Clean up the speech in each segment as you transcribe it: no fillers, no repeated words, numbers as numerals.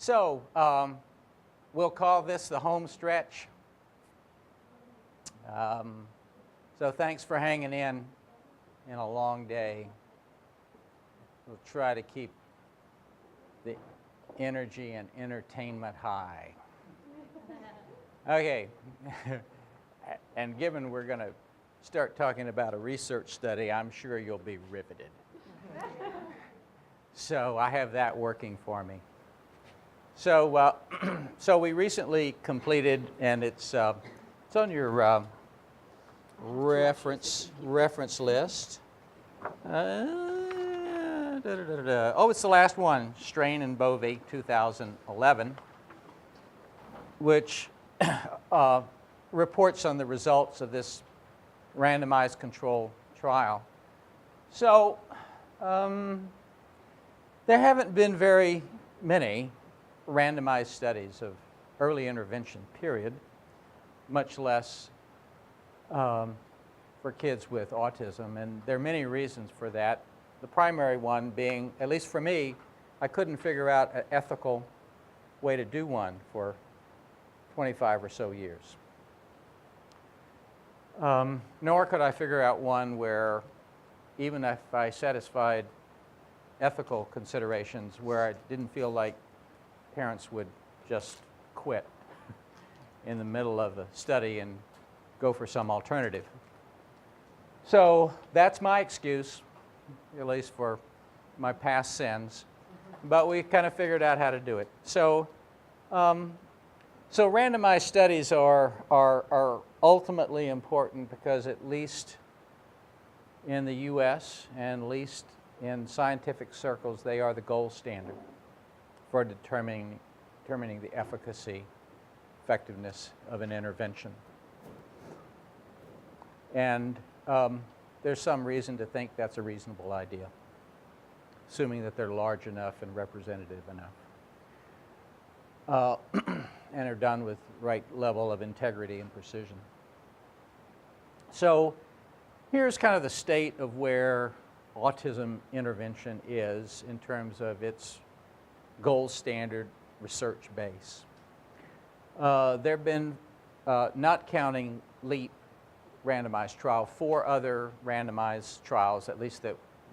So we'll call this the home stretch. So thanks for hanging in a long day. We'll try to keep the energy and entertainment high. Okay, and given we're going to start talking about a research study, I'm sure you'll be riveted. So I have that working for me. So, so we recently completed, and it's on your reference list. Oh, it's the last one, Strain and Bovey, 2011, which reports on the results of this randomized control trial. So there haven't been very many randomized studies of early intervention, period, much less for kids with autism. And there are many reasons for that. The primary one being, at least for me, I couldn't figure out an ethical way to do one for 25 or so years. Nor could I figure out one where, even if I satisfied ethical considerations, where I didn't feel like parents would just quit in the middle of the study and go for some alternative. So that's my excuse, at least for my past sins. But we kind of figured out how to do it. So, so randomized studies are ultimately important because, at least in the US and at least in scientific circles, they are the gold standard for determining the efficacy, effectiveness of an intervention. And there's some reason to think that's a reasonable idea, assuming that they're large enough and representative enough, and are done with right level of integrity and precision. So here's kind of the state of where autism intervention is in terms of its gold standard research base. There have been, not counting LEAP randomized trial, 4 other randomized trials, at least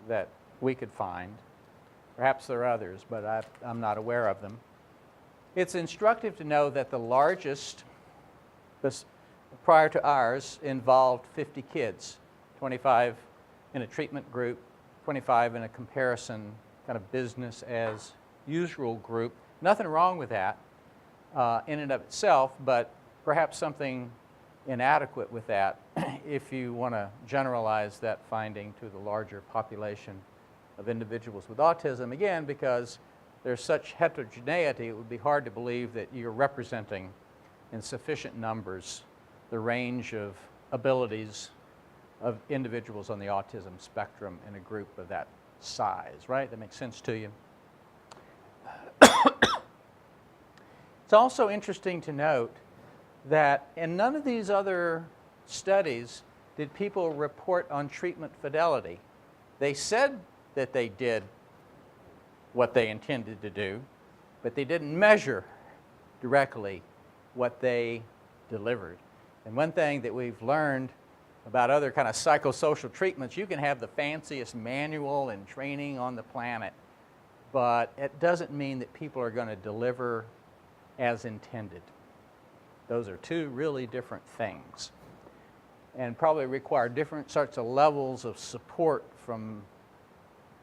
that we could find. Perhaps there are others, but I'm not aware of them. It's instructive to know that the largest, prior to ours, involved 50 kids, 25 in a treatment group, 25 in a comparison kind of business as usual group. Nothing wrong with that in and of itself, but perhaps something inadequate with that if you want to generalize that finding to the larger population of individuals with autism. Again, because there's such heterogeneity, it would be hard to believe that you're representing in sufficient numbers the range of abilities of individuals on the autism spectrum in a group of that size, right? That makes sense to you? It's also interesting to note that in none of these other studies did people report on treatment fidelity. They said that they did what they intended to do, but they didn't measure directly what they delivered. And one thing that we've learned about other kind of psychosocial treatments, you can have the fanciest manual and training on the planet, but it doesn't mean that people are going to deliver as intended. Those are 2 really different things, and probably require different sorts of levels of support from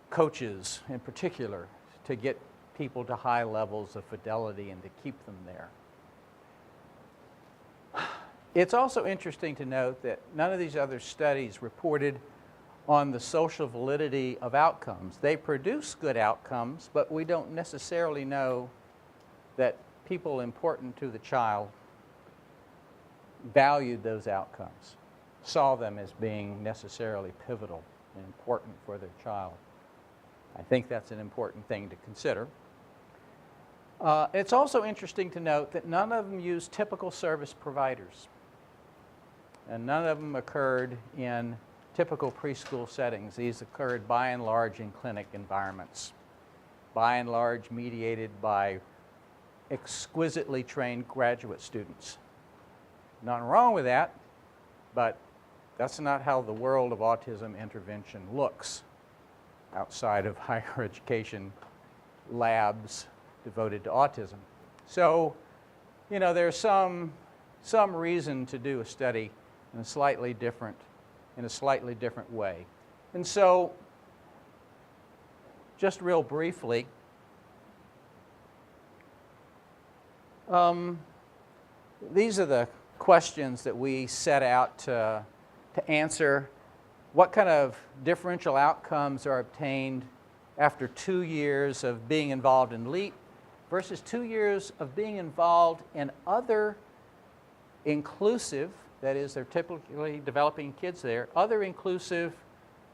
coaches in particular to get people to high levels of fidelity and to keep them there. It's also interesting to note that none of these other studies reported on the social validity of outcomes. They produce good outcomes, but we don't necessarily know that people important to the child valued those outcomes, saw them as being necessarily pivotal and important for their child. I think that's an important thing to consider. It's also interesting to note that none of them used typical service providers, and none of them occurred in typical preschool settings. These occurred by and large in clinic environments, by and large mediated by exquisitely trained graduate students. Nothing wrong with that, but that's not how the world of autism intervention looks outside of higher education labs devoted to autism. So, you know, there's some reason to do a study in a slightly different way. And so, just real briefly, these are the questions that we set out to answer. What kind of differential outcomes are obtained after 2 years of being involved in LEAP versus 2 years of being involved in other inclusive, that is, they're typically developing kids there, other inclusive,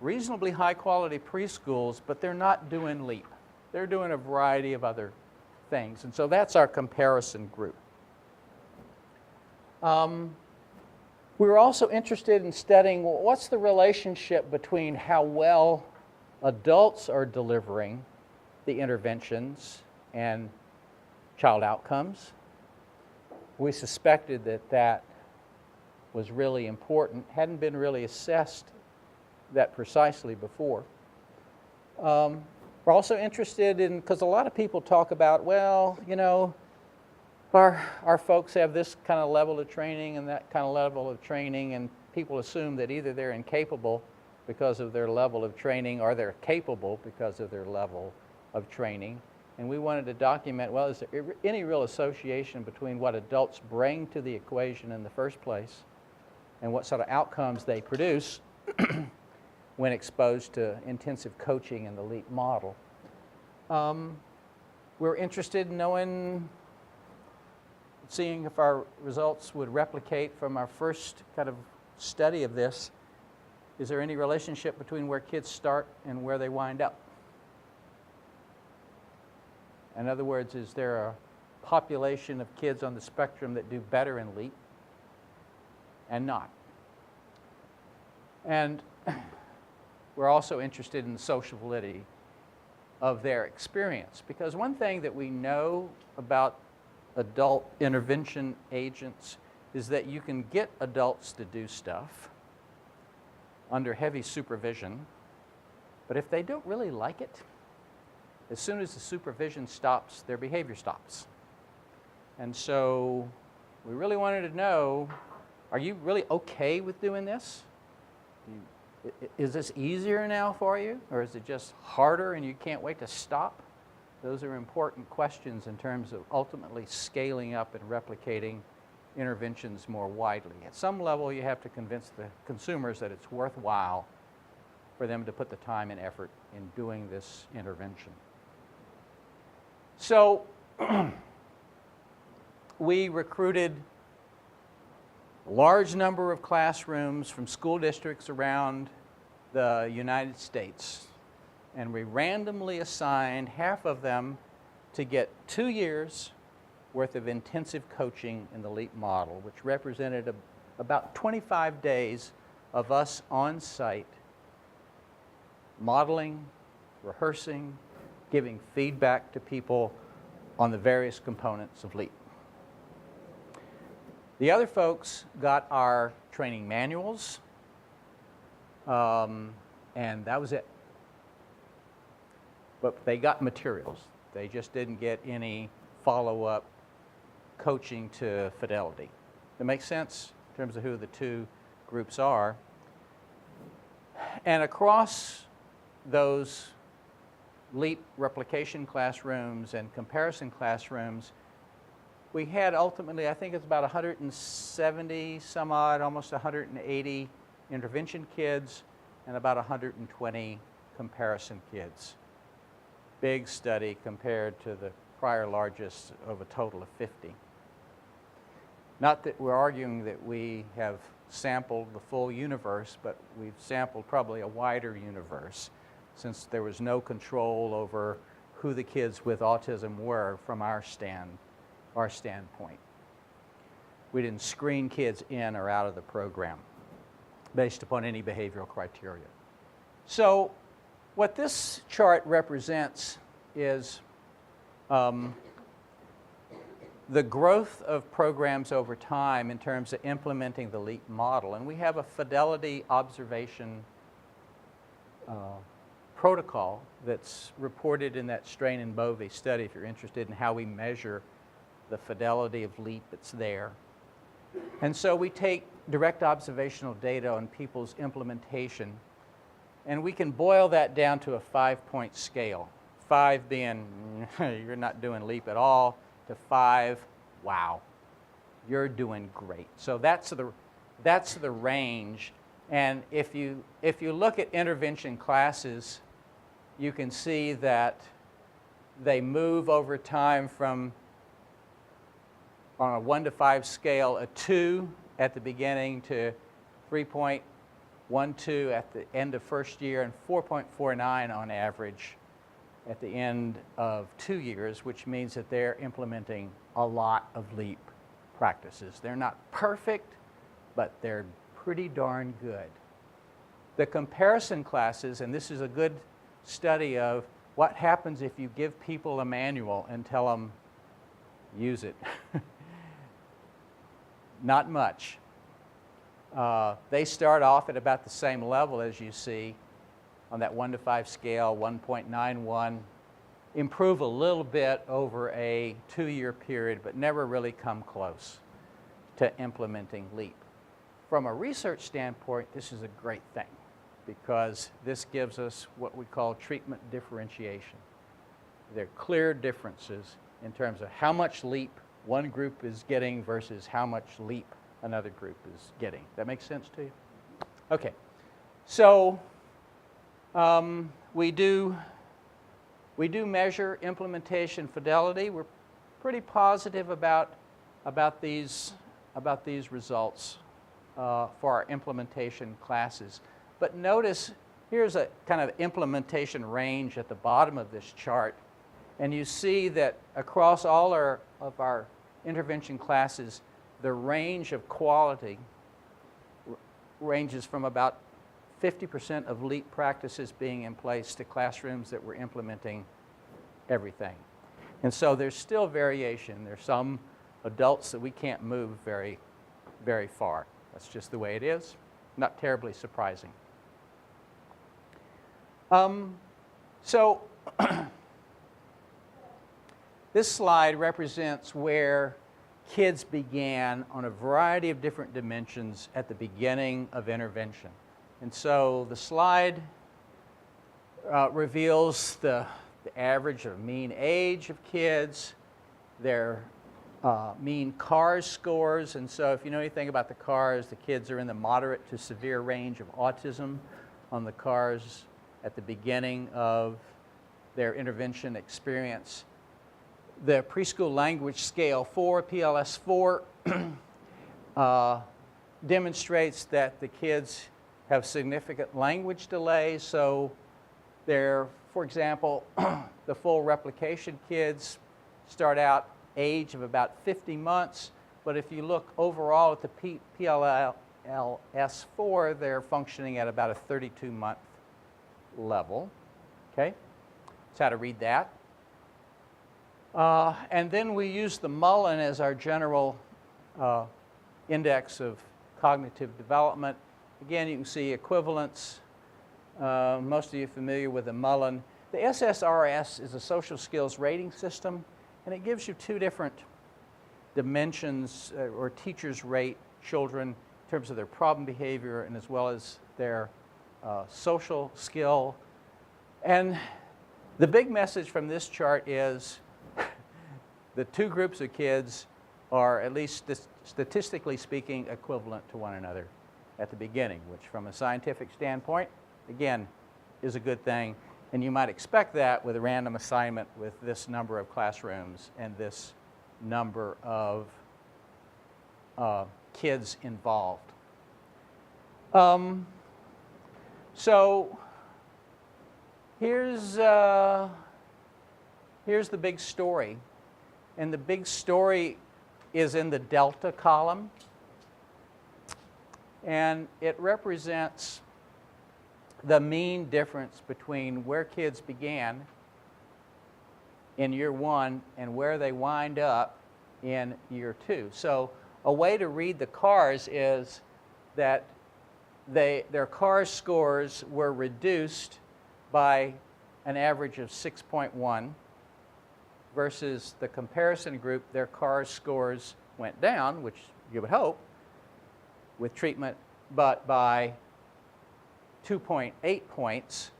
reasonably high quality preschools, but they're not doing LEAP. They're doing a variety of other things. And so that's our comparison group. We were also interested in studying, well, what's the relationship between how well adults are delivering the interventions and child outcomes. We suspected that that was really important, hadn't been really assessed that precisely before. We're also interested in, because a lot of people talk about, well, you know, our folks have this kind of level of training and that kind of level of training, and people assume that either they're incapable because of their level of training or they're capable because of their level of training. And we wanted to document, well, is there any real association between what adults bring to the equation in the first place and what sort of outcomes they produce when exposed to intensive coaching in the LEAP model. We're interested in seeing if our results would replicate from our first kind of study of this. Is there any relationship between where kids start and where they wind up? In other words, is there a population of kids on the spectrum that do better in LEAP and not? And we're also interested in the social validity of their experience, because one thing that we know about adult intervention agents is that you can get adults to do stuff under heavy supervision, but if they don't really like it, as soon as the supervision stops, their behavior stops. And so we really wanted to know, are you really okay with doing this? Is this easier now for you, or is it just harder and you can't wait to stop? Those are important questions in terms of ultimately scaling up and replicating interventions more widely. At some level, you have to convince the consumers that it's worthwhile for them to put the time and effort in doing this intervention. So we recruited a large number of classrooms from school districts around the United States, and we randomly assigned half of them to get 2 years worth of intensive coaching in the LEAP model, which represented about 25 days of us on site modeling, rehearsing, giving feedback to people on the various components of LEAP. The other folks got our training manuals, and that was it. But they got materials. They just didn't get any follow-up coaching to Fidelity. That makes sense in terms of who the two groups are. And across those LEAP replication classrooms and comparison classrooms, we had ultimately, I think it's about 170 some odd, almost 180 intervention kids and about 120 comparison kids. Big study compared to the prior largest of a total of 50. Not that we're arguing that we have sampled the full universe, but we've sampled probably a wider universe, since there was no control over who the kids with autism were from our standpoint. We didn't screen kids in or out of the program based upon any behavioral criteria. So what this chart represents is the growth of programs over time in terms of implementing the LEAP model. And we have a Fidelity observation protocol that's reported in that Strain and Bovey study. If you're interested in how we measure the fidelity of LEAP, it's there. And so we take direct observational data on people's implementation, and we can boil that down to a 5-point scale. 5 being, you're not doing LEAP at all, to 5, wow, you're doing great. So that's the range. And if you look at intervention classes, you can see that they move over time from, on a 1 to 5 scale, a 2 at the beginning to 3.12 at the end of first year, and 4.49 on average at the end of 2 years, which means that they're implementing a lot of LEAP practices. They're not perfect, but they're pretty darn good. The comparison classes, and this is a good study of what happens if you give people a manual and tell them, use it. Not much. They start off at about the same level as you see on that 1 to 5 scale, 1.91, improve a little bit over a 2-year period, but never really come close to implementing LEAP. From a research standpoint, this is a great thing because this gives us what we call treatment differentiation. There are clear differences in terms of how much LEAP one group is getting versus how much LEAP another group is getting. That makes sense to you? Okay. So we do measure implementation fidelity. We're pretty positive about these results for our implementation classes. But notice here's a kind of implementation range at the bottom of this chart, and you see that across all of our intervention classes, the range of quality ranges from about 50% of LEAP practices being in place to classrooms that were implementing everything. And so there's still variation. There's some adults that we can't move very, very far. That's just the way it is. Not terribly surprising. So this slide represents where kids began on a variety of different dimensions at the beginning of intervention. And so the slide reveals the average or mean age of kids, their mean CARS scores. And so if you know anything about the CARS, the kids are in the moderate to severe range of autism on the CARS at the beginning of their intervention experience. The preschool language scale 4, PLS 4, demonstrates that the kids have significant language delays. So they're, for example, the full replication kids start out age of about 50 months, but if you look overall at the PLS 4, they're functioning at about a 32-month level. Okay? That's how to read that. And then we use the Mullen as our general index of cognitive development. Again, you can see equivalence. Most of you are familiar with the Mullen. The SSRS is a social skills rating system, and it gives you 2 different dimensions, or teachers rate children in terms of their problem behavior and as well as their social skill. And the big message from this chart is the 2 groups of kids are, at least statistically speaking, equivalent to one another at the beginning, which from a scientific standpoint, again, is a good thing. And you might expect that with a random assignment with this number of classrooms and this number of kids involved. So here's the big story. And the big story is in the delta column. And it represents the mean difference between where kids began in year 1 and where they wind up in year 2. So a way to read the CARs is that their CARS scores were reduced by an average of 6.1 versus the comparison group, their CARS scores went down, which you would hope, with treatment, but by 2.8 points.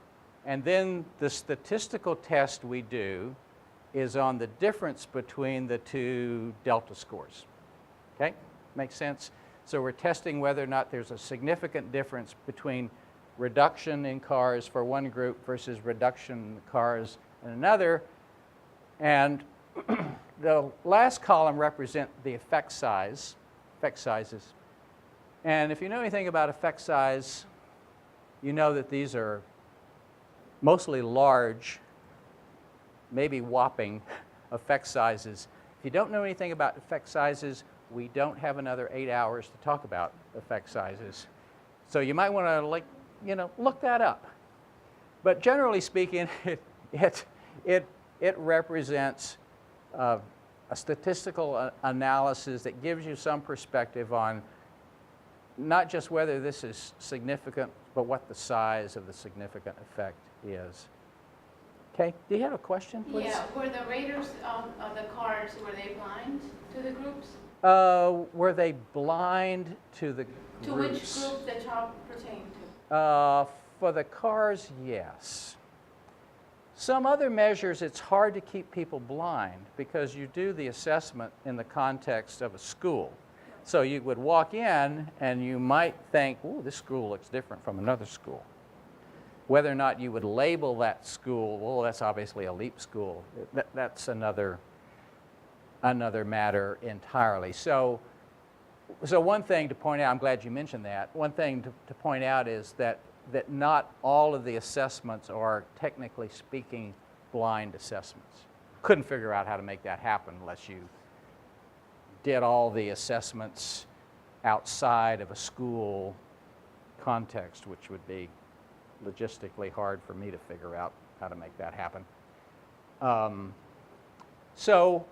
And then the statistical test we do is on the difference between the two delta scores. Okay? Makes sense? So we're testing whether or not there's a significant difference between reduction in CARS for one group versus reduction in CARS in another. And the last column represents the effect sizes. And if you know anything about effect size, you know that these are mostly large, maybe whopping effect sizes. If you don't know anything about effect sizes, we don't have another 8 hours to talk about effect sizes. So you might want to look that up. But generally speaking, it represents a statistical analysis that gives you some perspective on not just whether this is significant, but what the size of the significant effect is. Okay, do you have a question, please? Yeah, were the raters of the CARS, were they blind to the groups? Were they blind to the groups? To which group the child pertained to? For the CARS, yes. Some other measures, it's hard to keep people blind because you do the assessment in the context of a school. So you would walk in and you might think, oh, this school looks different from another school. Whether or not you would label that school, well, that's obviously a LEAP school. That's another matter entirely. So one thing to point out, I'm glad you mentioned that, one thing to point out is that not all of the assessments are, technically speaking, blind assessments. Couldn't figure out how to make that happen unless you did all the assessments outside of a school context, which would be logistically hard for me to figure out how to make that happen. So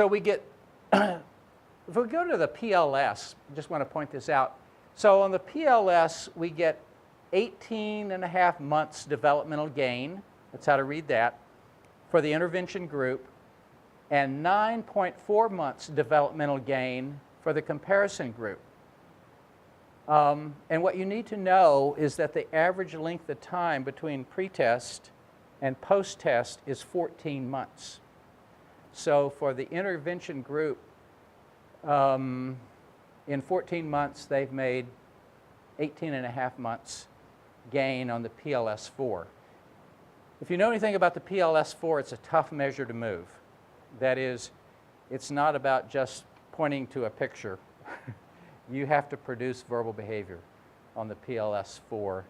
we get, if we go to the PLS, I just want to point this out. So on the PLS, we get 18.5 months developmental gain. That's how to read that for the intervention group, and 9.4 months developmental gain for the comparison group. And what you need to know is that the average length of time between pre-test and post-test is 14 months. So for the intervention group, in 14 months, they've made 18.5 months gain on the PLS-4. If you know anything about the PLS-4, it's a tough measure to move. That is, it's not about just pointing to a picture. You have to produce verbal behavior on the PLS-4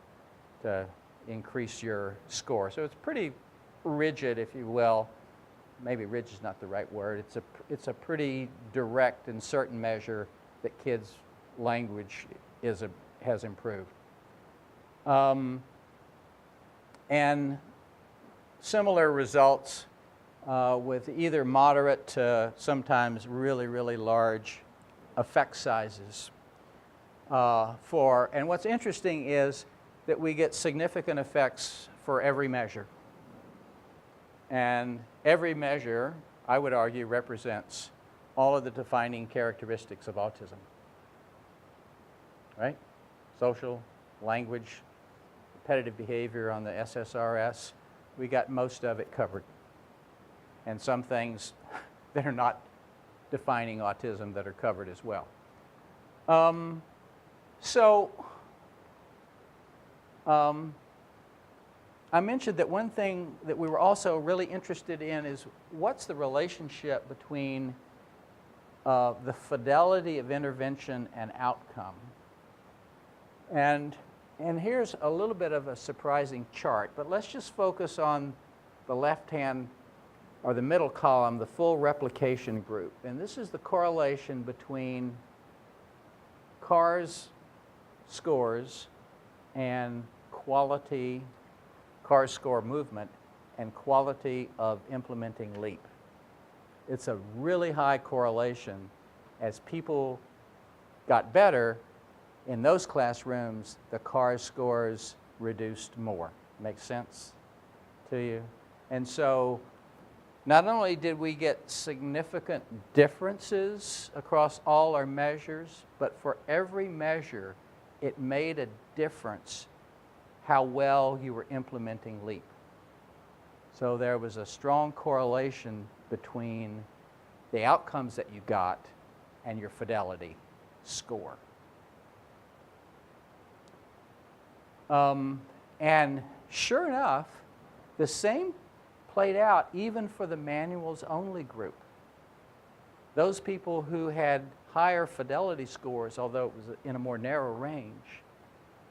to increase your score. So it's pretty rigid, if you will. Maybe rigid is not the right word. It's a pretty direct and certain measure that kids' language has improved. And similar results with either moderate to sometimes really, really large effect sizes. And what's interesting is that we get significant effects for every measure. And every measure, I would argue, represents all of the defining characteristics of autism. Right? Social, language, repetitive behavior on the SSRS, we got most of it covered. And some things that are not defining autism that are covered as well. I mentioned that one thing that we were also really interested in is what's the relationship between the fidelity of intervention and outcome. And here's a little bit of a surprising chart, but let's just focus on the left-hand or the middle column, the full replication group. And this is the correlation between CARS scores and quality, CARS score movement, and quality of implementing LEAP. it's a really high correlation. As people got better in those classrooms, the CARS scores reduced more. Makes sense to you? And so not only did we get significant differences across all our measures, but for every measure, it made a difference how well you were implementing LEAP. So there was a strong correlation between the outcomes that you got and your fidelity score. And sure enough, the same played out even for the manuals only group. Those people who had higher fidelity scores, although it was in a more narrow range,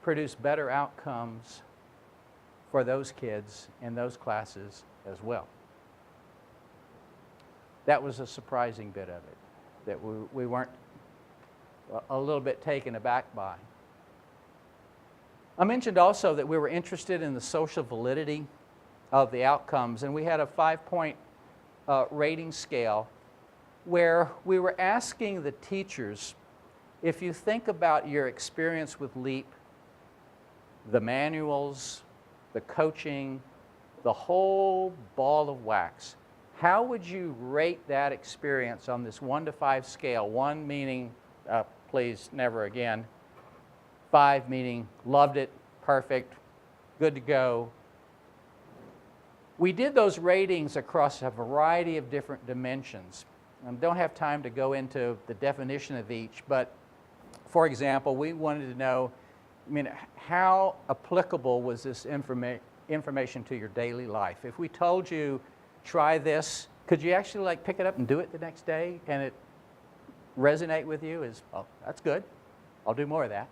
produced better outcomes for those kids in those classes as well. That was a surprising bit of it that we weren't a little bit taken aback by. I mentioned also that we were interested in the social validity of the outcomes, and we had a 5-point rating scale where we were asking the teachers, if you think about your experience with LEAP, the manuals, the coaching, the whole ball of wax, how would you rate that experience on this 1 to 5 scale? 1 meaning, please, never again. 5 meaning, loved it, perfect, good to go. We did those ratings across a variety of different dimensions. I don't have time to go into the definition of each, but for example, we wanted to know, how applicable was this information to your daily life? If we told you, try this, could you actually pick it up and do it the next day and it resonate with you? Oh, that's good. I'll do more of that.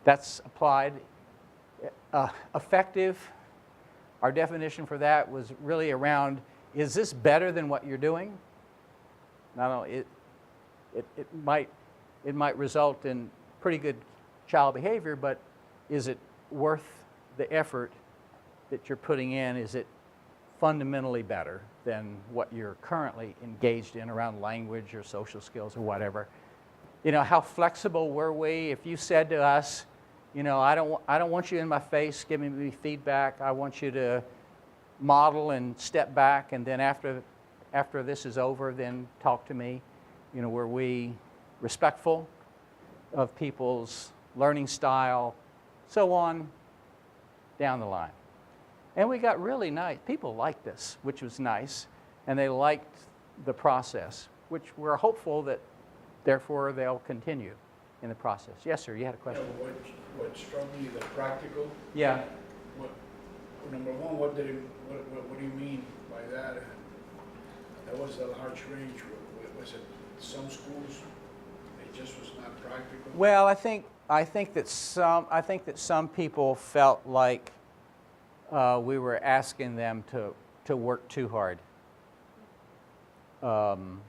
That's applied. Effective, our definition for that was really around, is this better than what you're doing? Not only it might result in pretty good child behavior, but is it worth the effort that you're putting in? Is it fundamentally better than what you're currently engaged in around language or social skills or whatever? How flexible were we? If you said to us, I don't want you in my face giving me feedback. I want you to model and step back, and then after this is over, then talk to me. Were we respectful of people's learning style, so on down the line? And we got really nice. People liked this, which was nice, and they liked the process, which we're hopeful that therefore they'll continue in the process. Yes, sir, you had a question? What struck me, the practical. Yeah. Number one, what do you mean by that? That was a large range. Was it some schools, it just was not practical? Well, I think that some people felt like we were asking them to work too hard. And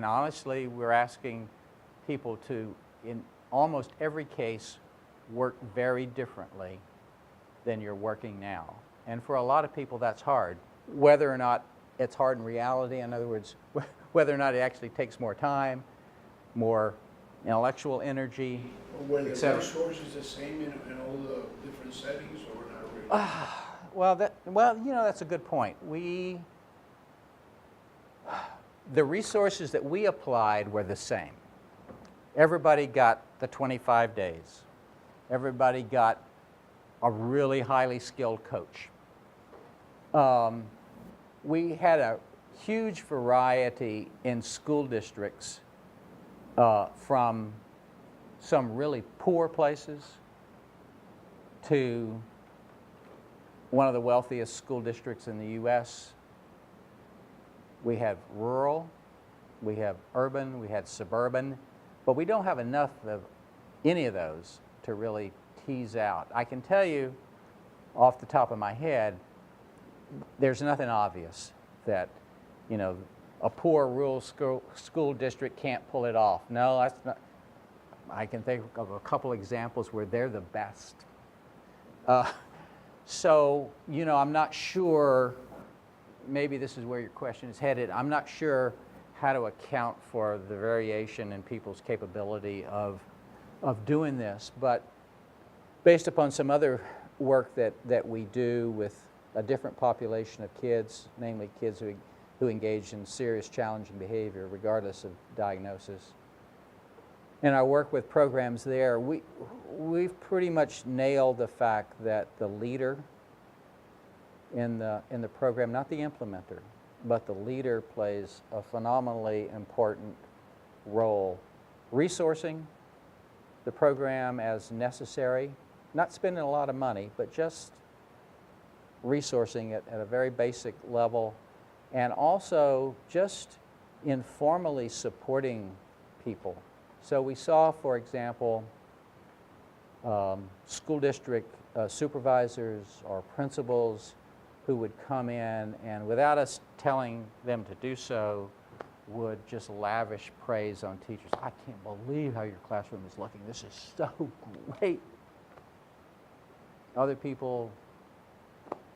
honestly, we're asking people to, in almost every case, work very differently than you're working now. And for a lot of people, that's hard. Whether or not it's hard in reality, in other words, whether or not it actually takes more time, more intellectual energy, Were the resources the same in all the different settings, or not really? Well, that's a good point. The resources that we applied were the same. Everybody got the 25 days. Everybody got a really highly skilled coach. We had a huge variety in school districts, from some really poor places to one of the wealthiest school districts in the U.S. We have rural, we have urban, we had suburban, but we don't have enough of any of those to really tease out. I can tell you off the top of my head, there's nothing obvious that, a poor rural school district can't pull it off. No, that's not. I can think of a couple examples where they're the best. So, I'm not sure maybe this is where your question is headed. I'm not sure how to account for the variation in people's capability of doing this, but based upon some other work that we do with a different population of kids, namely kids who engage in serious challenging behavior regardless of diagnosis. In our work with programs there, we've pretty much nailed the fact that the leader in the program, not the implementer, but the leader plays a phenomenally important role. Resourcing the program as necessary, not spending a lot of money, but just resourcing it at a very basic level, and also just informally supporting people. So we saw, for example, school district supervisors or principals who would come in and without us telling them to do so would just lavish praise on teachers. I can't believe how your classroom is looking. This is so great. Other people,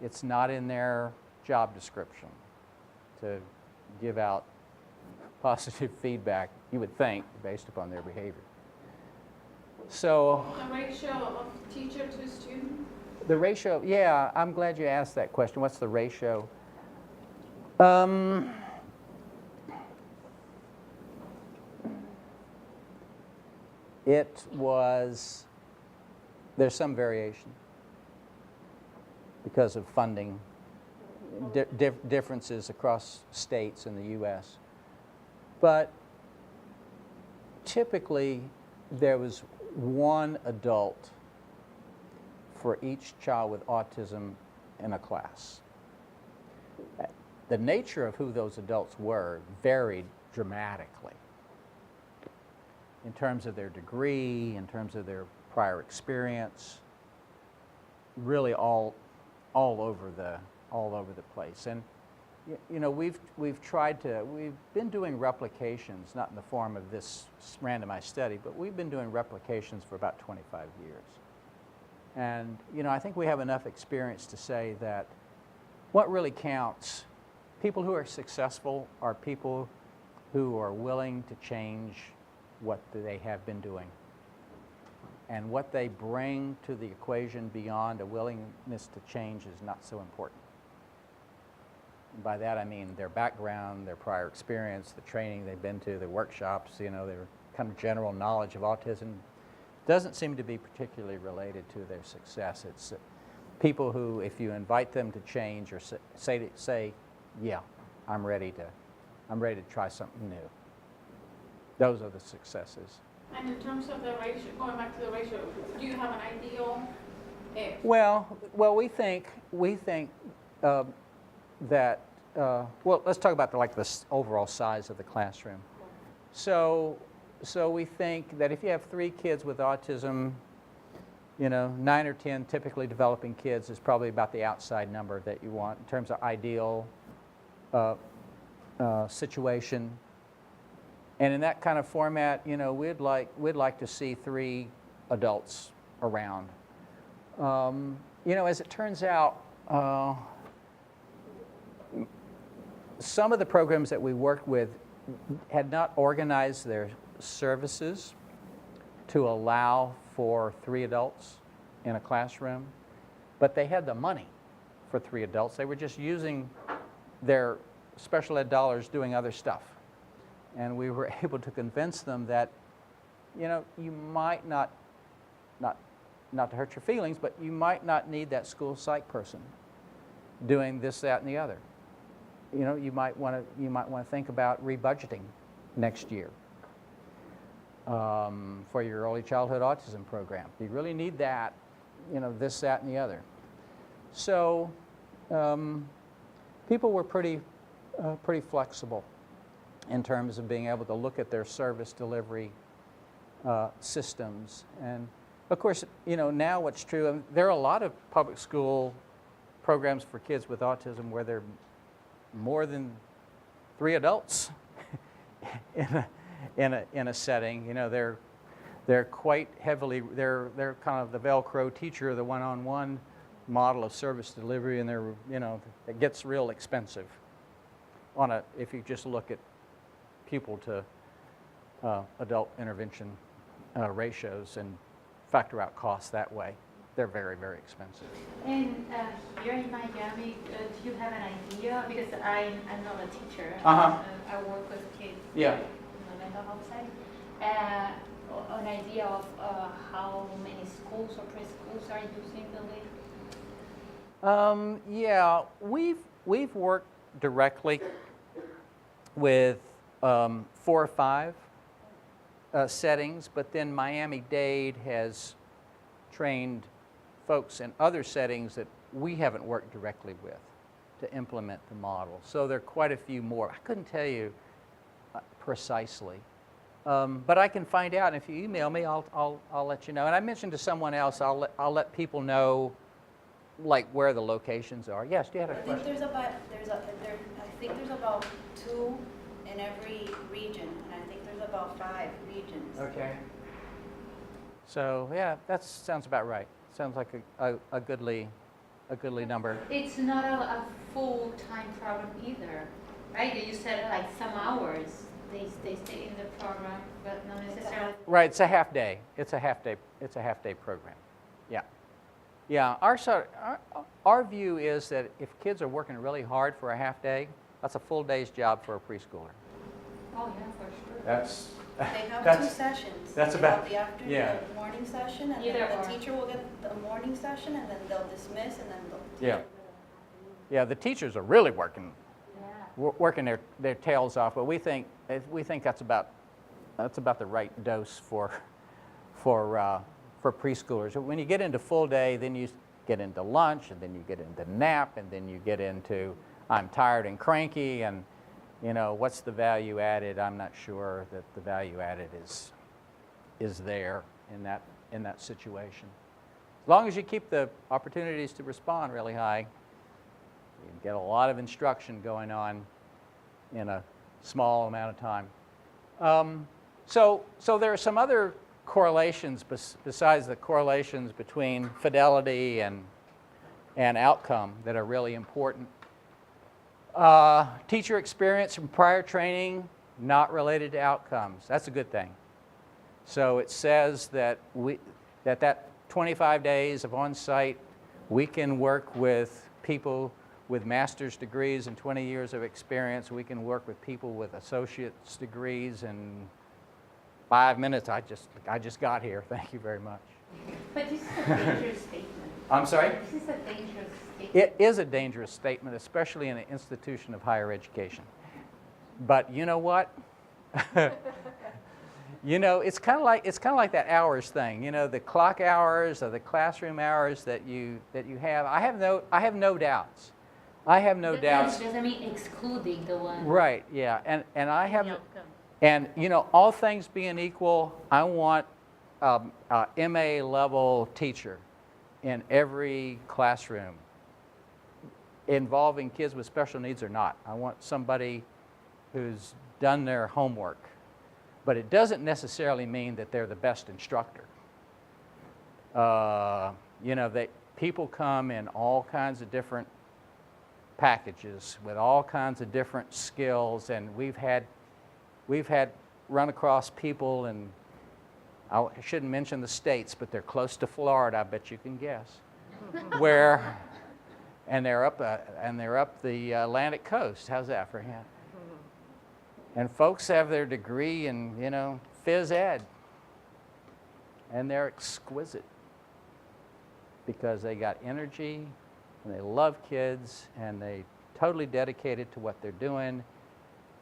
it's not in their job description to give out positive feedback, you would think, based upon their behavior. So The ratio of teacher to student? the ratio, yeah, I'm glad you asked that question. What's the ratio? It was, there's some variation because of funding, differences across states in the U.S. But typically, there was one adult for each child with autism in a class. The nature of who those adults were varied dramatically in terms of their degree, in terms of their prior experience, really all over the place. And you know, we've been doing replications, not in the form of this randomized study, but we've been doing replications for about 25 years. And you know, I think we have enough experience to say that what really counts, people who are successful are people who are willing to change what they have been doing. And what they bring to the equation beyond a willingness to change is not so important. And by that I mean their background, their prior experience, the training they've been to, their workshops, you know, their kind of general knowledge of autism doesn't seem to be particularly related to their success. It's people who, if you invite them to change or say, yeah, I'm ready to try something new. Those are the successes. And in terms of the ratio, going back to the ratio, do you have an ideal? Well, we think that. Well, let's talk about the overall size of the classroom. So we think that if you have 3 kids with autism, you know, 9 or 10 typically developing kids is probably about the outside number that you want in terms of ideal situation. And in that kind of format, you know, we'd like to see 3 adults around. You know, as it turns out, some of the programs that we worked with had not organized their services to allow for 3 adults in a classroom, but they had the money for 3 adults. They were just using their special ed dollars doing other stuff. And we were able to convince them that, you know, you might not to hurt your feelings, but you might not need that school psych person doing this, that, and the other. You know, you might want to think about rebudgeting next year for your early childhood autism program. You really need that, you know, this, that, and the other. So people were pretty flexible in terms of being able to look at their service delivery systems. And of course, you know, now what's true, there are a lot of public school programs for kids with autism where there are more than 3 adults in a setting. You know, they're quite heavily, they're kind of the Velcro teacher, the one-on-one model of service delivery, and they're, you know, it gets real expensive. if you just look at pupil to adult intervention ratios and factor out costs that way, they're very, very expensive. And here in Miami, do you have an idea? Because I'm not a teacher. Uh-huh. I work with kids Yeah. in the mental health side. An idea of how many schools or preschools are using the LEAP? Yeah, we've worked directly with 4 or 5 settings, but then Miami-Dade has trained folks in other settings that we haven't worked directly with to implement the model. So there are quite a few more. I couldn't tell you precisely, but I can find out. And if you email me, I'll let you know. And I mentioned to someone else, I'll let people know, like, where the locations are. Yes, do you have a question? I think there's about 2 in every region, and I think there's about 5 regions. Okay. So yeah, that sounds about right. Sounds like a goodly number. It's not a full-time program either, right? You said like some hours they stay in the program, but not necessarily. Right. It's a half day. It's a half day program. Yeah. Yeah. Our view is that if kids are working really hard for a half day, that's a full day's job for a preschooler. Oh yeah, for sure. They have That's- 2 sessions. that's They about- have the afternoon, yeah. the morning session, and Either then or. the teacher will get the morning session, and then they'll dismiss, and then they'll. Yeah. Yeah. The teachers are really working Yeah. working their tails off, but we think that's about the right dose for preschoolers. When you get into full day, then you get into lunch, and then you get into nap, and then you get into I'm tired and cranky, and what's the value added? I'm not sure that the value added is there in that situation. As long as you keep the opportunities to respond really high, you get a lot of instruction going on in a small amount of time. So there are some other correlations besides the correlations between fidelity and outcome that are really important. Teacher experience from prior training, not related to outcomes. That's a good thing. So it says that that 25 days of on-site, we can work with people with master's degrees and 20 years of experience. We can work with people with associate's degrees in 5 minutes. I just got here. Thank you very much. But this is a dangerous statement. I'm sorry? This is a dangerous statement. It is a dangerous statement, especially in an institution of higher education. But you know what? It's kind of like that hours thing. The clock hours or the classroom hours that you have. I have no doubts. I have no doubts. Doesn't mean excluding the one. Right. Yeah. And I have. outcome. And all things being equal, I want a MA level teacher in every classroom, involving kids with special needs or not. I want somebody who's done their homework. But it doesn't necessarily mean that they're the best instructor. People come in all kinds of different packages with all kinds of different skills, and we've had run across people, and I shouldn't mention the states, but they're close to Florida. I bet you can guess and they're up the Atlantic coast. How's that for him? And folks have their degree in, phys ed. And they're exquisite because they got energy and they love kids and they totally dedicated to what they're doing,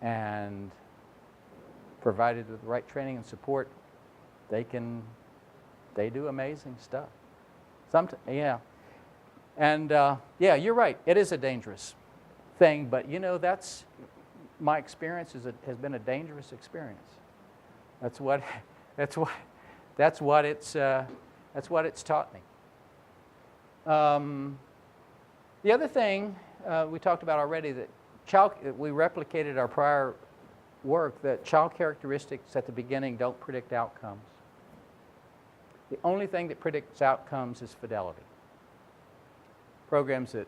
and provided with the right training and support, they do amazing stuff. And you're right. It is a dangerous thing, but that's my experience has been a dangerous experience. That's what it's taught me. The other thing we talked about already, that we replicated our prior work, that child characteristics at the beginning don't predict outcomes. The only thing that predicts outcomes is fidelity. Programs that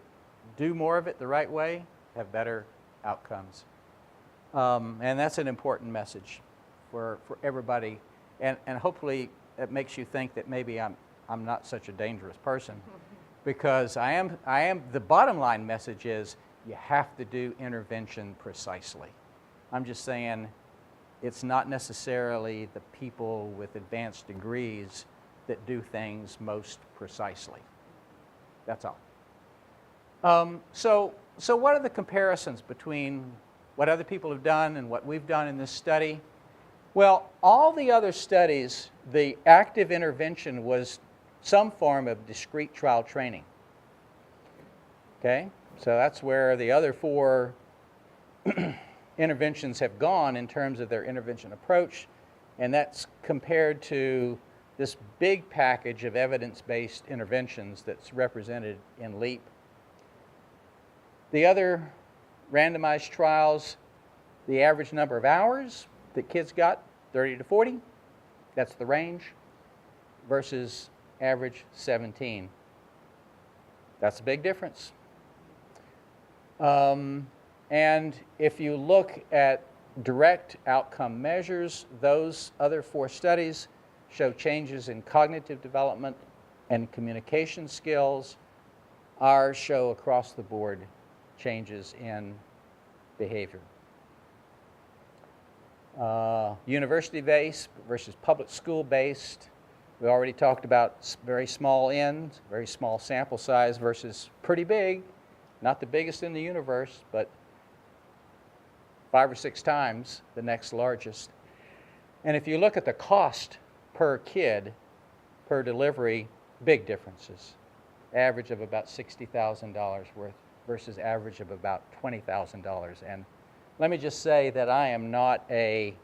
do more of it the right way have better outcomes. And that's an important message for everybody. And hopefully it makes you think that maybe I'm not such a dangerous person, because I am, the bottom line message is you have to do intervention precisely. I'm just saying it's not necessarily the people with advanced degrees that do things most precisely. That's all. So what are the comparisons between what other people have done and what we've done in this study? Well, all the other studies, the active intervention was some form of discrete trial training. Okay? So that's where the other 4 interventions have gone in terms of their intervention approach, and that's compared to this big package of evidence-based interventions that's represented in LEAP. The other randomized trials, the average number of hours that kids got, 30 to 40, that's the range, versus average 17. That's a big difference. And if you look at direct outcome measures, those other 4 studies show changes in cognitive development and communication skills. Ours show across the board changes in behavior. University-based versus public school-based. We already talked about very small ends, very small sample size versus pretty big. Not the biggest in the universe, but 5 or 6 times the next largest. And if you look at the cost per kid, per delivery, big differences. Average of about $60,000 worth versus average of about $20,000. And let me just say that I am not a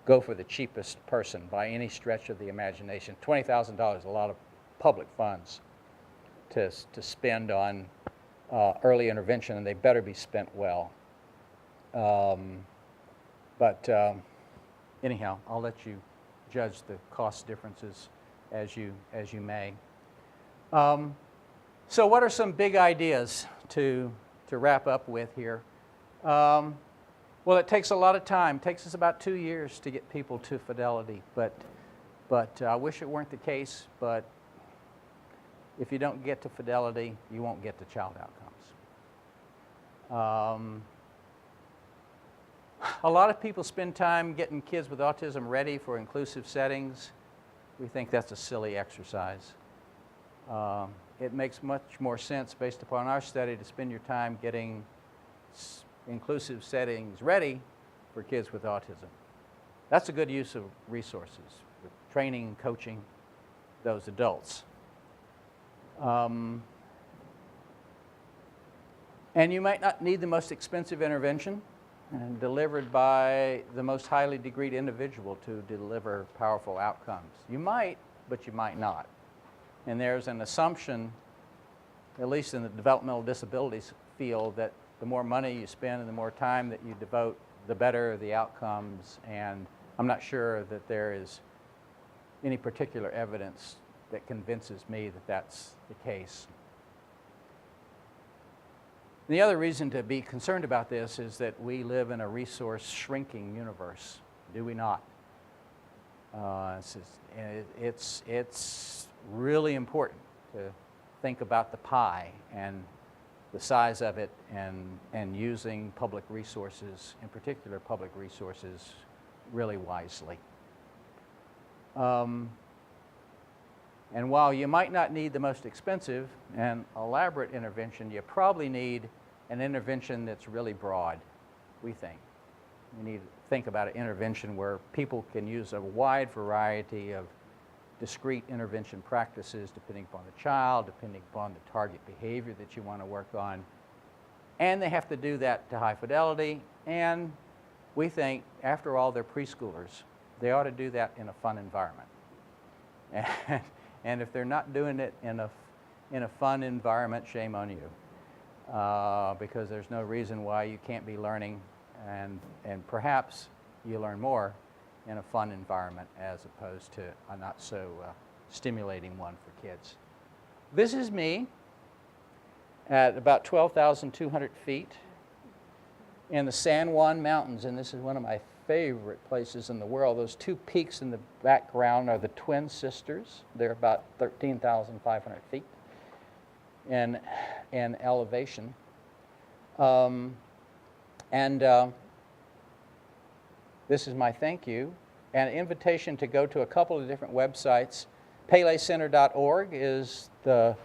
go for the cheapest person by any stretch of the imagination. $20,000 is a lot of public funds to spend on early intervention, and they better be spent well. Anyhow, I'll let you judge the cost differences as you may. So what are some big ideas to wrap up with here? Well, it takes a lot of time. It takes us about 2 years to get people to Fidelity, but I wish it weren't the case. But if you don't get to Fidelity, you won't get to child outcomes. A lot of people spend time getting kids with autism ready for inclusive settings. We think that's a silly exercise. It makes much more sense, based upon our study, to spend your time getting inclusive settings ready for kids with autism. That's a good use of resources, with training and coaching those adults. And you might not need the most expensive intervention delivered by the most highly degreed individual to deliver powerful outcomes. You might, but you might not. And there's an assumption, at least in the developmental disabilities field, that the more money you spend and the more time that you devote, the better the outcomes. And I'm not sure that there is any particular evidence that convinces me that that's the case. The other reason to be concerned about this is that we live in a resource-shrinking universe, do we not? It's really important to think about the pie and the size of it, and using public resources, in particular public resources, really wisely. And while you might not need the most expensive and elaborate intervention, you probably need an intervention that's really broad, we think. We need to think about an intervention where people can use a wide variety of discrete intervention practices depending upon the child, depending upon the target behavior that you want to work on. And they have to do that to high fidelity. And we think, after all, they're preschoolers. They ought to do that in a fun environment. And if they're not doing it in a fun environment, shame on you. Because there's no reason why you can't be learning, and perhaps you learn more in a fun environment as opposed to a not so stimulating one for kids. This is me at about 12,200 feet. in the San Juan Mountains, and this is one of my favorite places in the world. Those two peaks in the background are the Twin Sisters. They're about 13,500 feet in elevation. This is my thank you. And an invitation to go to a couple of different websites. PeleCenter.org is the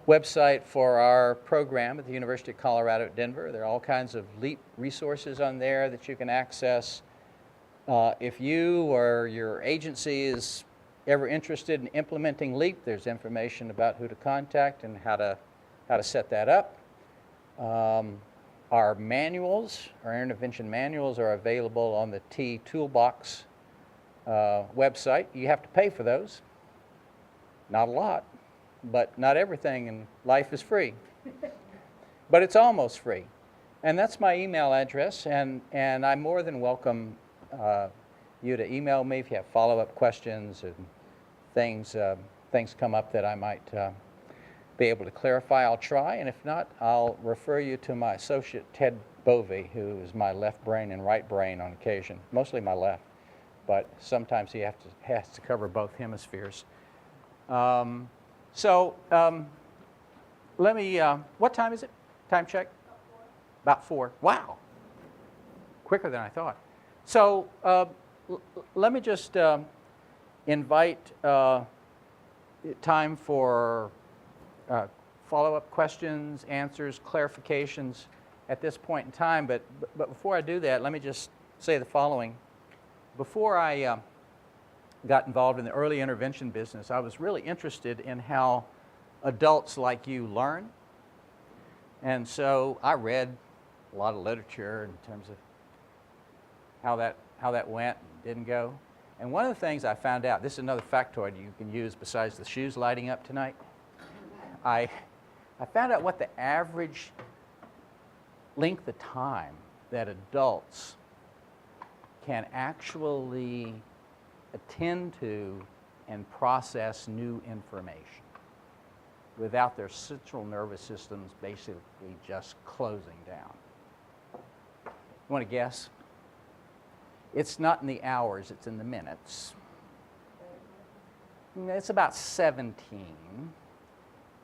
website for our program at the University of Colorado at Denver. There are all kinds of LEAP resources on there that you can access. If you or your agency is ever interested in implementing LEAP, there's information about who to contact and how to set that up. Our manuals, our intervention manuals, are available on the T Toolbox website. You have to pay for those. Not a lot, but not everything in life is free. But it's almost free. And that's my email address, and I'm more than welcome you to email me if you have follow-up questions and things come up that I might be able to clarify. I'll try, and if not, I'll refer you to my associate, Ted Bovey, who is my left brain and right brain on occasion, mostly my left, but sometimes he has to cover both hemispheres. Let me, what time is it? Time check? About 4. Wow. Quicker than I thought. So let me just invite time for follow-up questions, answers, clarifications at this point in time. But before I do that, let me just say the following. Before I got involved in the early intervention business, I was really interested in how adults like you learn. And so I read a lot of literature in terms of how that went and didn't go. And one of the things I found out, this is another factoid you can use besides the shoes lighting up tonight. I found out what the average length of time that adults can actually attend to and process new information without their central nervous systems basically just closing down. You want to guess? It's not in the hours, it's in the minutes. It's about 17.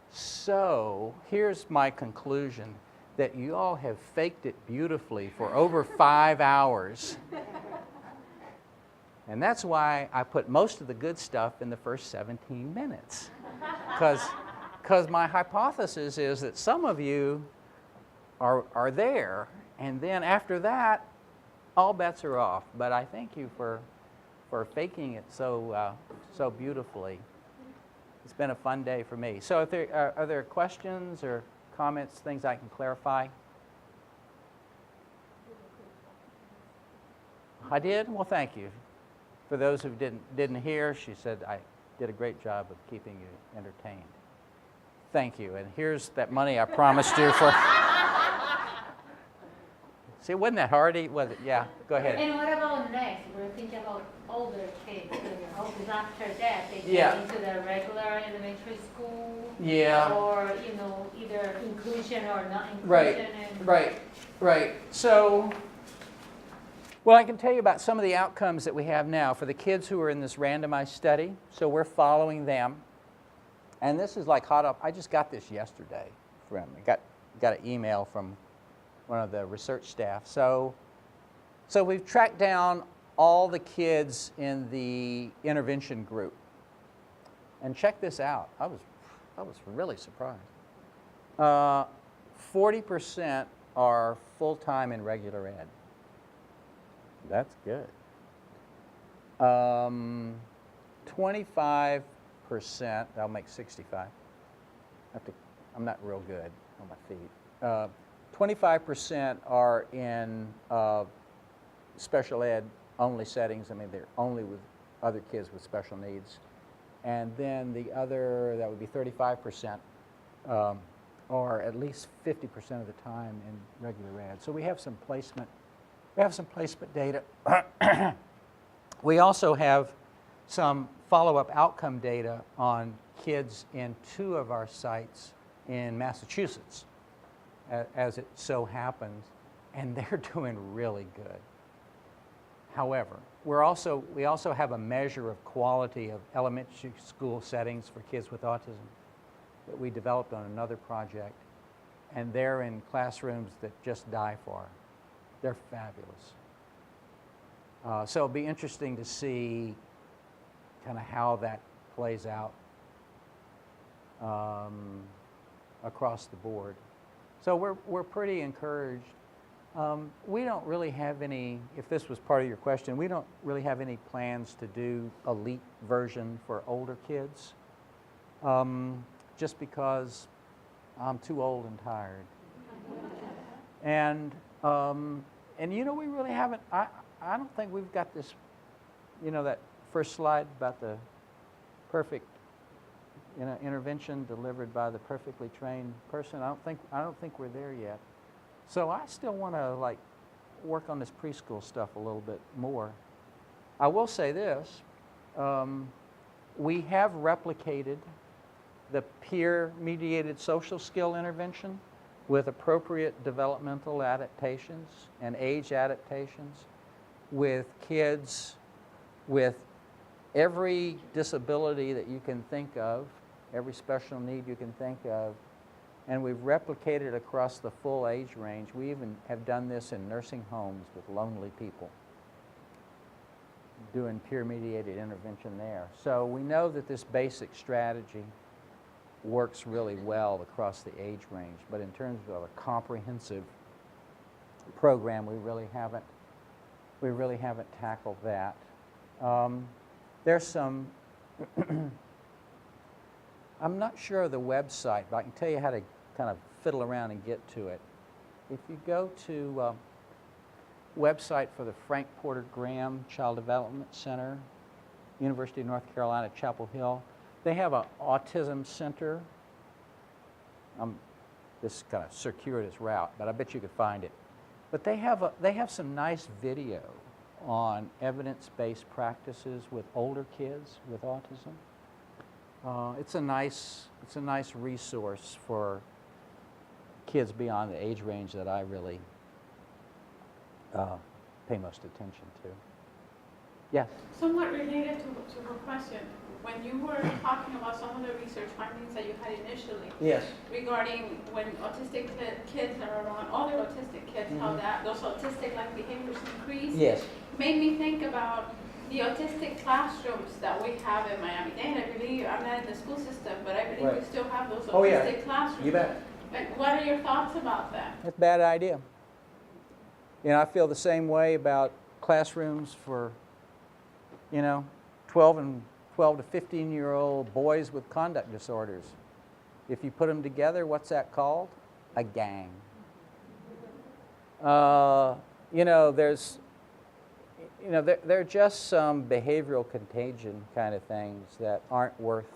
So here's my conclusion, that you all have faked it beautifully for over 5 hours. And that's why I put most of the good stuff in the first 17 minutes. Because my hypothesis is that some of you are there, and then after that, all bets are off. But I thank you for faking it so beautifully. It's been a fun day for me. So if are there questions or comments, things I can clarify? I did? Well, thank you. For those who didn't hear, she said I did a great job of keeping you entertained. Thank you. And here's that money I promised you for. See, wasn't that hard? Was it? Yeah, go ahead. And what about next? We're thinking about older kids, because after that they get Yeah. into the regular elementary school. Yeah. Or, either inclusion or not inclusion. Right. So, well, I can tell you about some of the outcomes that we have now for the kids who are in this randomized study. So we're following them. And this is like hot up. I just got this yesterday got an email from one of the research staff. So we've tracked down all the kids in the intervention group. And check this out. I was really surprised. 40% are full-time in regular ed. That's good. 25%, that'll make 65. I'm not real good on my feet. 25% are in special ed only settings. I mean, they're only with other kids with special needs. And then the other, that would be 35%, are at least 50% of the time in regular ed. So we have some placement. We have some placement data. We also have some follow-up outcome data on kids in 2 of our sites in Massachusetts, as it so happens. and they're doing really good. However, we also have a measure of quality of elementary school settings for kids with autism that we developed on another project, and they're in classrooms that just die for. They're fabulous. So it'll be interesting to see kind of how that plays out across the board. So we're pretty encouraged. We don't really have any, if this was part of your question, we don't really have any plans to do a LEAP version for older kids, just because I'm too old and tired. And you know, we really haven't, I don't think we've got this, you know, that first slide about the perfect, you know, intervention delivered by the perfectly trained person. I don't think we're there yet. So I still want to like work on this preschool stuff a little bit more. I will say this, we have replicated the peer-mediated social skill intervention with appropriate developmental adaptations and age adaptations with kids with every disability that you can think of, every special need you can think of, and we've replicated across the full age range. We even have done this in nursing homes with lonely people, doing peer-mediated intervention there. So we know that this basic strategy works really well across the age range, but in terms of a comprehensive program, we really haven't tackled that. There's some, I'm not sure of the website, but I can tell you how to kind of fiddle around and get to it. If you go to website for the Frank Porter Graham Child Development Center, University of North Carolina, Chapel Hill, they have an autism center. This is kind of circuitous route, but I bet you could find it. But they have some nice video on evidence-based practices with older kids with autism. It's a nice resource for kids beyond the age range that I really pay most attention to. Yes? Somewhat related to her question, when you were talking about some of the research findings that you had initially Yes. regarding when autistic kids are around other autistic kids, how that those autistic-like behaviors increase, Yes. made me think about the autistic classrooms that we have in Miami-Dade. I believe, I'm not in the school system, but I believe Right. we still have those Oh, yeah. autistic classrooms. You bet. And what are your thoughts about that? That's a bad idea. You know, I feel the same way about classrooms for, you know, 12 to 15-year-old boys with conduct disorders. If you put them together, what's that called? A gang. You know, there are just some behavioral contagion kind of things that aren't worth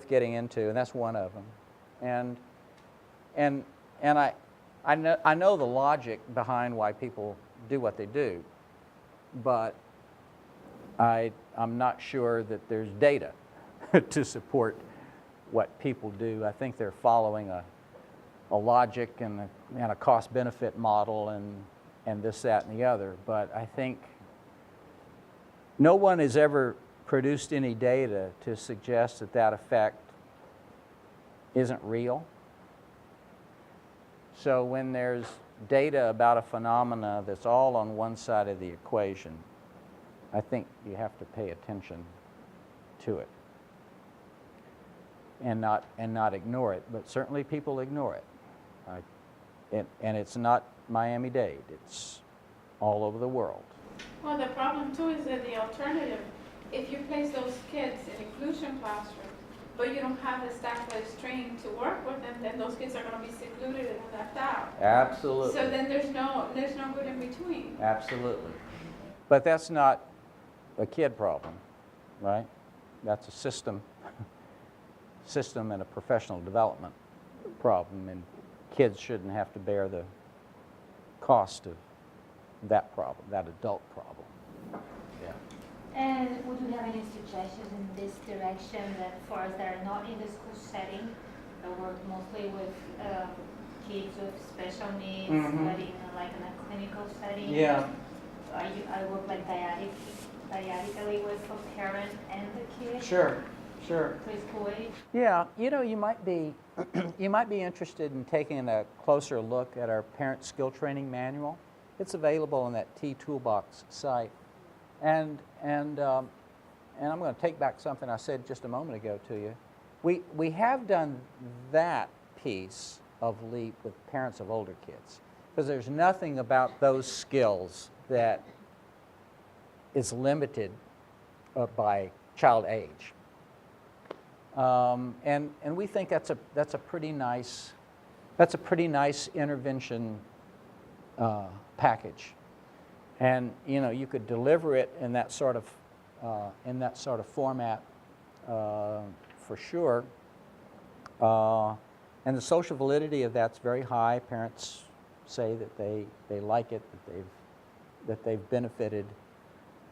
getting into, and that's one of them. And I know the logic behind why people do what they do, but I'm not sure that there's data to support what people do. I think they're following a logic and a cost-benefit model and this, that, and the other. But I think no one has ever produced any data to suggest that that effect isn't real. So when there's data about a phenomena that's all on one side of the equation, I think you have to pay attention to it and not ignore it. But certainly people ignore it. And it's not Miami-Dade, it's all over the world. Well, the problem too is that the alternative, if you place those kids in inclusion classrooms, but you don't have the staff that is trained to work with them, then those kids are going to be secluded and left out. Absolutely. So then there's no good in between. Absolutely. But that's not a kid problem, right? That's a system and a professional development problem, and kids shouldn't have to bear the cost of that problem, that adult problem. Yeah. And would you have any suggestions in this direction that for us that are not in the school setting, that work work mostly with kids with special needs, Mhm. but in like in a clinical setting. Yeah. I work like dyadically with the parent and the kid. Sure. Preschool age. Yeah, you know, you might be you might be interested in taking a closer look at our parent skill training manual. It's available on that T-Toolbox site, and I'm going to take back something I said just a moment ago to you. We have done that piece of LEAP with parents of older kids, because there's nothing about those skills that is limited by child age. And we think that's a pretty nice intervention package, and you know, you could deliver it in that sort of format for sure. And the social validity of that's very high. Parents say that they like it, that they've benefited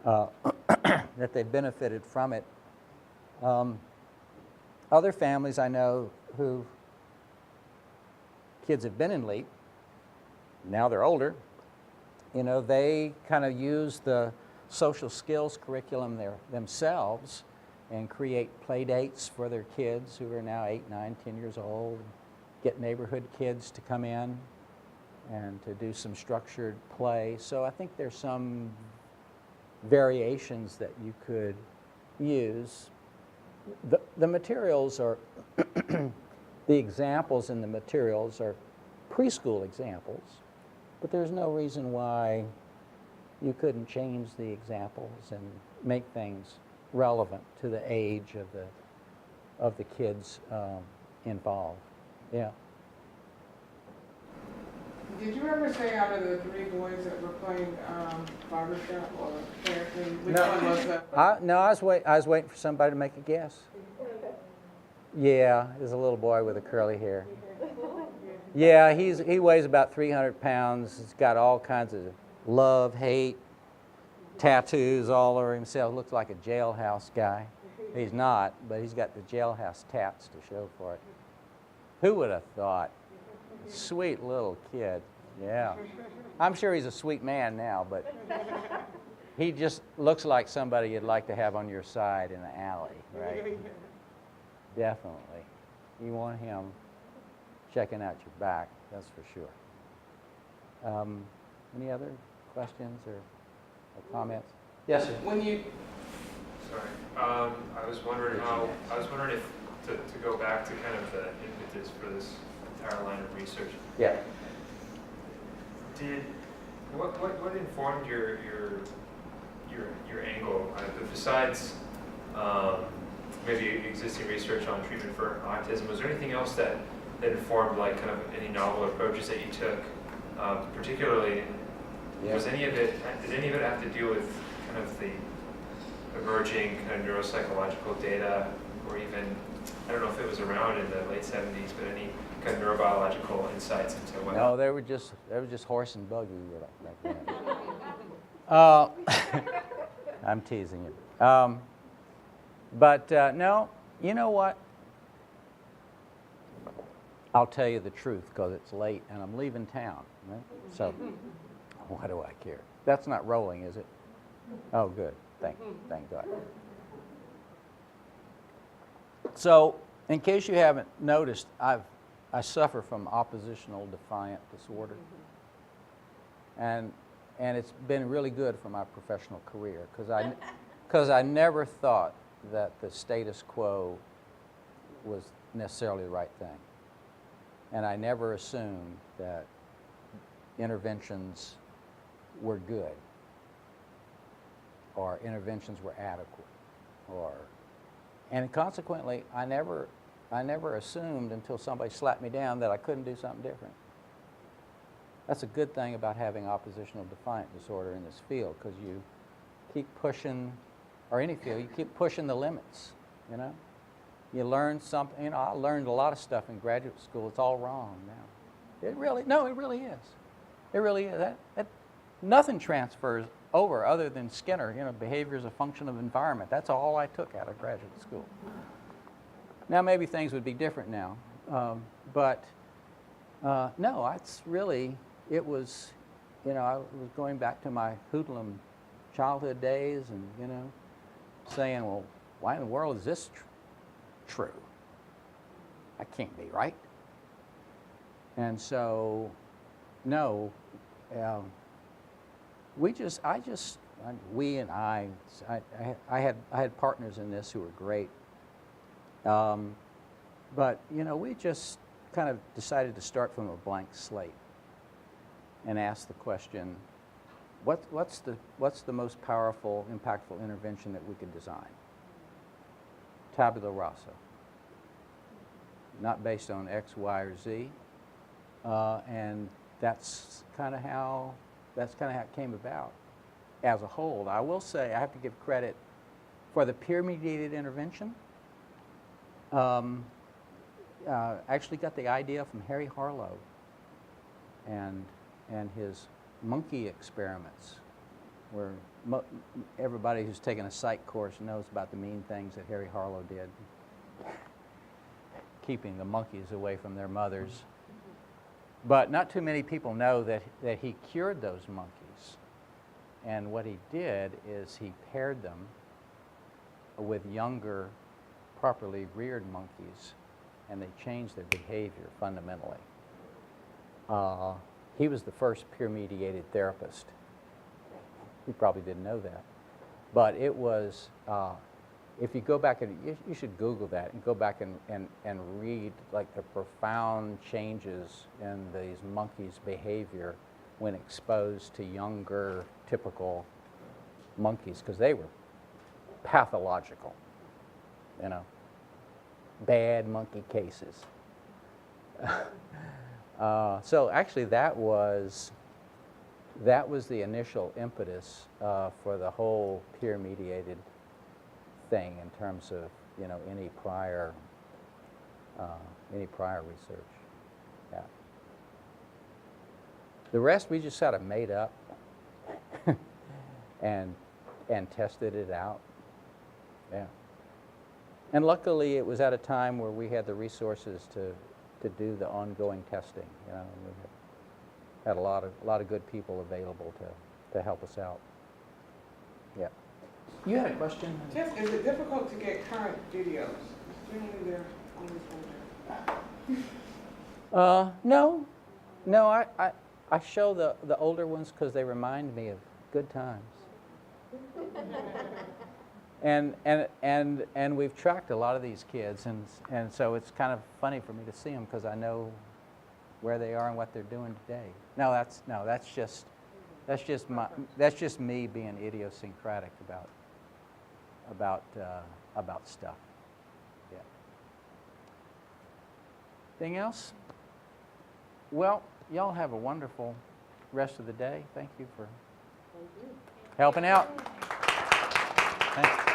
that they've benefited from it. Other families I know who kids have been in LEAP, now they're older, you know, they kind of use the social skills curriculum themselves and create play dates for their kids who are now 8, 9, 10 years old, get neighborhood kids to come in and to do some structured play. So I think there's some variations that you could use. The materials are, the examples in the materials are preschool examples, but there's no reason why you couldn't change the examples and make things relevant to the age of the kids involved. Yeah. Did you ever say out of the 3 boys that were playing barbershop or parenting, which No. one was that? No, I was waiting for somebody to make a guess. Yeah, there's a little boy with a curly hair. Yeah, he weighs about 300 pounds. He's got all kinds of love, hate, tattoos all over himself. Looks like a jailhouse guy. He's not, but he's got the jailhouse tats to show for it. Who would have thought? Sweet little kid. Yeah. I'm sure he's a sweet man now, but he just looks like somebody you'd like to have on your side in the alley, right? Definitely. You want him checking out your back, that's for sure. Any other questions or comments? Yes, sir. When you, Sorry, I was wondering if to go back to kind of the impetus for this entire line of research. Yeah. What informed your angle? Besides maybe existing research on treatment for autism, was there anything else that informed like kind of any novel approaches that you took? Particularly, did any of it have to do with kind of the emerging kind of neuropsychological data, or even, I don't know if it was around in the late 70s, but any kind of neurobiological insights into what? No, they were just horse and buggy back then. I'm teasing you. But no, you know what? I'll tell you the truth because it's late and I'm leaving town. Right? So, why do I care? That's not rolling, is it? Oh, good. Thank God. So, in case you haven't noticed, I suffer from oppositional defiant disorder, and it's been really good for my professional career because I never thought that the status quo was necessarily the right thing, and I never assumed that interventions were good or interventions were adequate, and consequently I never assumed until somebody slapped me down that I couldn't do something different. That's a good thing about having oppositional defiant disorder in this field, because you keep pushing, or any field, you keep pushing the limits, you know? You learn something, you know, I learned a lot of stuff in graduate school. It's all wrong now. It really is. It really is. Nothing transfers over other than Skinner, you know, behavior is a function of environment. That's all I took out of graduate school. Now maybe things would be different now, But no, it's really, it was, you know, I was going back to my hoodlum childhood days and, you know, saying, well, why in the world is this true? That can't be right. And so, no, I had partners in this who were great. But, you know, we just kind of decided to start from a blank slate and ask the question, what's the most powerful, impactful intervention that we could design? Tabula rasa. Not based on X, Y, or Z. And that's kind of how it came about as a whole. I will say, I have to give credit for the peer-mediated intervention. Actually got the idea from Harry Harlow and his monkey experiments, where everybody who's taken a psych course knows about the mean things that Harry Harlow did, keeping the monkeys away from their mothers. But not too many people know that he cured those monkeys. And what he did is he paired them with younger, properly reared monkeys, and they changed their behavior fundamentally. He was the first peer-mediated therapist. You probably didn't know that. But it was, if you go back, and you should Google that, and go back and read like the profound changes in these monkeys' behavior when exposed to younger, typical monkeys, because they were pathological, you know, bad monkey cases. So actually that was the initial impetus for the whole peer-mediated thing in terms of, you know, any prior research. Yeah. The rest we just sort of made up and tested it out. Yeah. And luckily it was at a time where we had the resources to do the ongoing testing. You know, we had a lot of good people available to help us out. Yeah. You had a question? Just, is it difficult to get current videos? Generally they're always older. No, I show the older ones because they remind me of good times. And we've tracked a lot of these kids, and so it's kind of funny for me to see them because I know where they are and what they're doing today. That's just me being idiosyncratic about stuff. Yeah. Anything else? Well, y'all have a wonderful rest of the day. Thank you for helping out. Thanks.